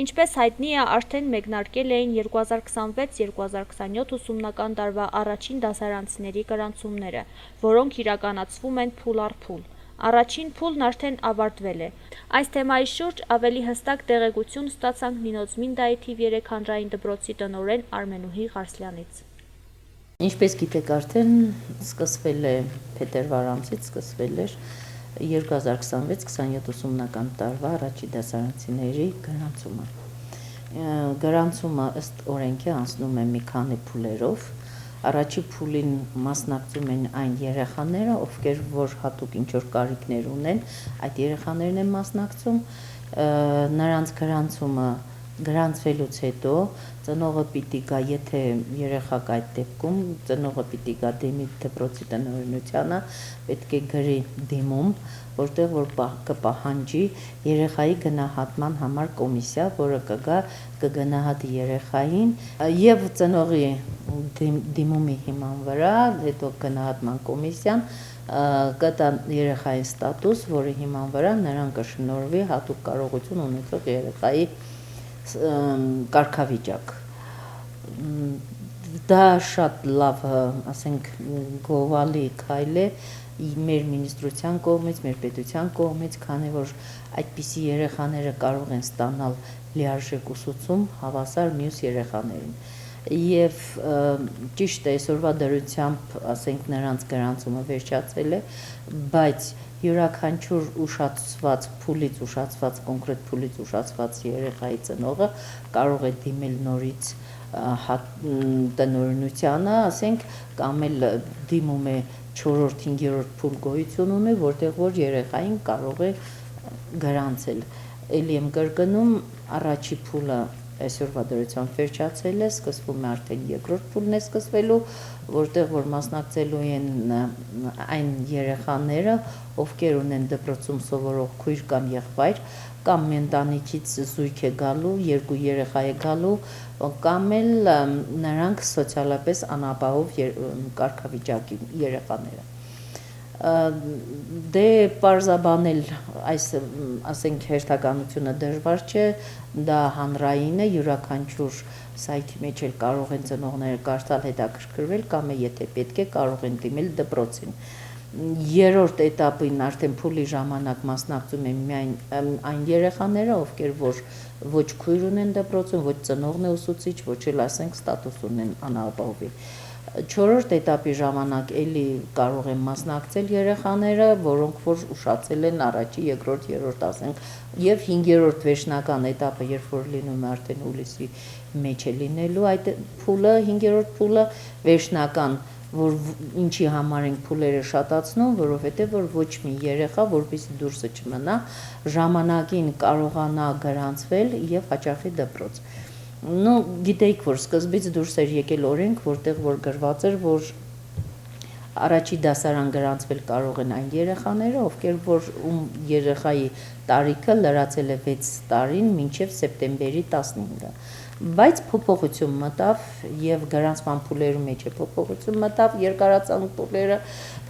Ինչպես հայտնի է, արդեն մեկնարկել էին 2026-2027 ուսումնական տարվա առաջին դասարանցիների գրանցումները, որոնք իրականացվում են փուլ առ փուլ։ Առաջին փուլն արդեն ավարտվել է։ Այս թեմայի շուրջ ավելի հստակ տեղեկություն ստացանք Նինոց Մինդայի թիվ 3 հանրային դպրոցի տնօրեն Արմենուհի Ղարսլյանից։ Ինչպես գիտեք, արդեն սկսվել է փետրվար ամսից սկսվել էր 2026-27 ուսումնական տարվա առաջին դասարանցիների գրանցումը։ Գրանցումը ըստ օրենքի անցնում է մի քանի փուլերով։ Առաջի փուլին մասնակցում են այն երեխաները, ովքեր որ հատուկ ինչ-որ կարիքներ ունեն, այդ երեխաներն են մասնակցում, նրանց գրանցումը գրանցվելուց հետո ծնողը պիտի գա, եթե երեխա կա այդ դեպքում, ծնողը պիտի գա դիմի դպրոցի տնօրինությանը, պետք է գրի դիմում, որտեղ որ կպահանջի երեխայի գնահատման համար կոմիսիա, որը կգա կգնահատի երեխային եւ ծնողի դիմումի հիման վրա, հետո գնահատման կոմիսիան կտա երեխայի ստատուս, որի հիման վրա նրան կշնորհվի հատուկ կարողություն ունեցող երեխայի կարգավիճակ։ Դա շատ լավ, ասենք, գովալի քայլ է մեր մինիստրության կողմից, մեր պետության կողմից, քանի որ այդպիսի երեխաները կարող են ստանալ լիարժեք ուսուցում հավասար մյուս երեխաներին։ Եվ ճիշտ է, այսօրվա դրությամբ, ասենք, նրանց գրանցումը վերջացել է, բայց յուրաքանչյուր ուշացված փուլից, կոնկրետ փուլից ուշացված երեխայի ծնողը կարող է դիմել նորից տնօրինությանը, ասենք, կամ էլ դիմում է 4-5-րդ փուլ գոյություն ունի, որտեղ որ երեխային կարող է գրանցել։ Էլի եմ կրկնում, առաջի փուլը այսօրվա դրությամբ վերջացել է, սկսվում է արդեն երկրորդ փուլն է սկսվելու, որտեղ որ մասնակցելու են այն երեխաները, ովքեր ունեն դպրոցում սովորող քույր կամ եղբայր, կամ ընտանիքից զույգ է գալու, երկու երեխա է գալու, կամ էլ նրանք սոցիալապես անապահով կարգավիճակի երեխաները։ Դե պարզաբանել այս, ասենք, հերթականությունը դժվար չէ, դա հանրային է, յուրաքանչյուր սայթի մեջ էլ կարող են ծնողները կարդալ, հետաքրքրվել, կամ եթե պետք է կարող են դիմել դպրոցին։ Երրորդ էտապին արդեն փուլի ժամանակ մասնակցում են միայն այն երեխաները, ովքեր որ ոչ քույր ունեն դպրոցում, ոչ ծնողն է ուսուցիչ, ոչ էլ, ասենք, ստատուս ունեն անապահովի։ Չորրորդ էտապի ժամանակ էլի կարող են մասնակցել երեխաները, որոնք որ ուշացել են առաջի, երկրորդ, երրորդ, ասենք, եւ 5-րդ վերջնական էտապը, երբ որ լինում է արդեն հուլիսի մեջ է լինելու այդ փուլը, 5-րդ փուլը վերջնական, որ ինչի համար ենք փուլերը շատացնում, որովհետեւ որ ոչ մի երեխա, որպեսզի դուրսը չմնա, ժամանակին կարողանա գրանցվել եւ հաճախի դպրոց։ Ну, գիտեիք, որ սկզբից դուրս էր եկել օրենք, որտեղ որ գրված էր, որ առաջի դասարան գրանցվել կարող են այն երեխաները, ովքեր որ երեխայի տարիքը լրացել է 6 տարին մինչև սեպտեմբերի 15-ը։ Բայց փոփոխություն մտավ եւ գրանցման փուլերի մեջ է փոփոխություն մտավ, երկարացան փուլերը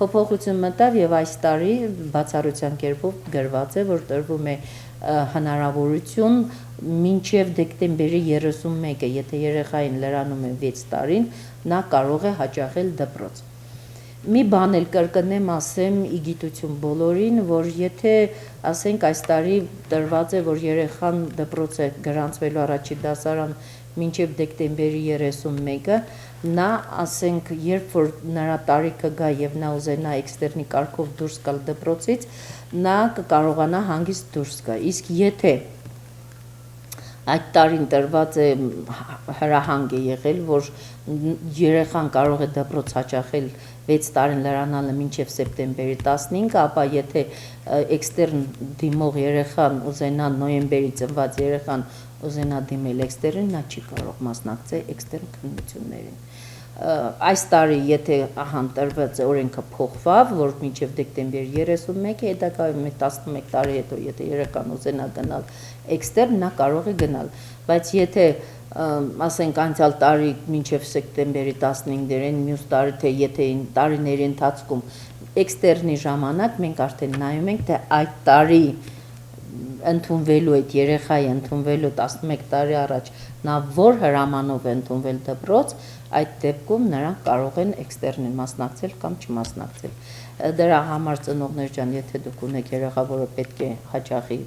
փոփոխություն մտավ եւ այս տարի բացառության կերպով գրված է, որ տրվում է հնարավորություն մինչև դեկտեմբերի 31-ը, եթե երեխային լրանում է 6 տարին, նա կարող է հաճախել դպրոց։ Մի բան էլ կրկնեմ, ասեմ ի գիտություն բոլորին, որ եթե, ասենք, այս տարի տրված է, որ երեխան դպրոց է գրանցվելու առաջի դասարան մինչև դեկտեմբերի 31-ը, նա, ասենք, երբ որ նրա տարիքը գա եւ նա ուզենա էքստերնի կարգով դուրս գալ դպրոցից, նա կկարողանա հանգիստ դուրս գա։ Իսկ եթե այդ տարին տրված է հրահանգ է եղել, որ երեխան կարող է դպրոց հաճախել 6 տարին լրանալը մինչև սեպտեմբերի 15, ապա եթե էքստերն դիմող երեխան ուզենա նոյեմբերի ծնված երեխան ուզենա դիմել էքստերին, նա չի կարող մասնակցել էքստերն քննություններին։ Այս տարի, եթե տրված օրենքը փոխվավ, որ մինչև դեկտեմբերի 31-ը, հետագայում 11 տարի հետո, եթե երեխան ուզենա գնալ էքստերն, նա կարող է գնալ, բայց եթե ասենք անցյալ տարի մինչև սեպտեմբերի 15-ին, մյուս տարի թե եթե տարիների ընթացքում էքստերնի ժամանակ մենք արդեն նայում ենք, թե այդ տարի ընդունվելու այդ երեխայի ընդունվելու 11 տարի առաջ նա որ հրամանով է ընդունվել դպրոց, այդ դեպքում նրանք կարող են էքստերնին մասնակցել կամ չմասնակցել։ Դրա համար ծնողներ ջան, եթե դուք ունեք երեխա, որը պետք է հաճախի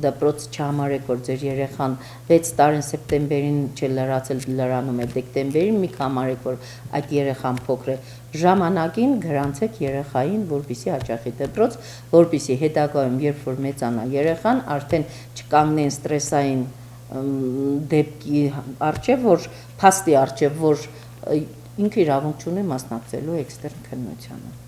դպրոց, չհամարեք, որ ձեր երեխան 6 տարին սեպտեմբերին չէ լրացել, լրանում է դեկտեմբերին, մի կամարեք, որ այդ երեխան փոքր է, ժամանակին գրանցեք երեխային, որպեսզի հաճախի դպրոց, որպեսզի հետագայում, երբ որ մեծանա երեխան, արդեն չկանգնեն ստրեսային դեպքի առջև, որ փաստի առջև, որ ինքը իրավունք չունի մասնակցելու էքստերն քննությանը։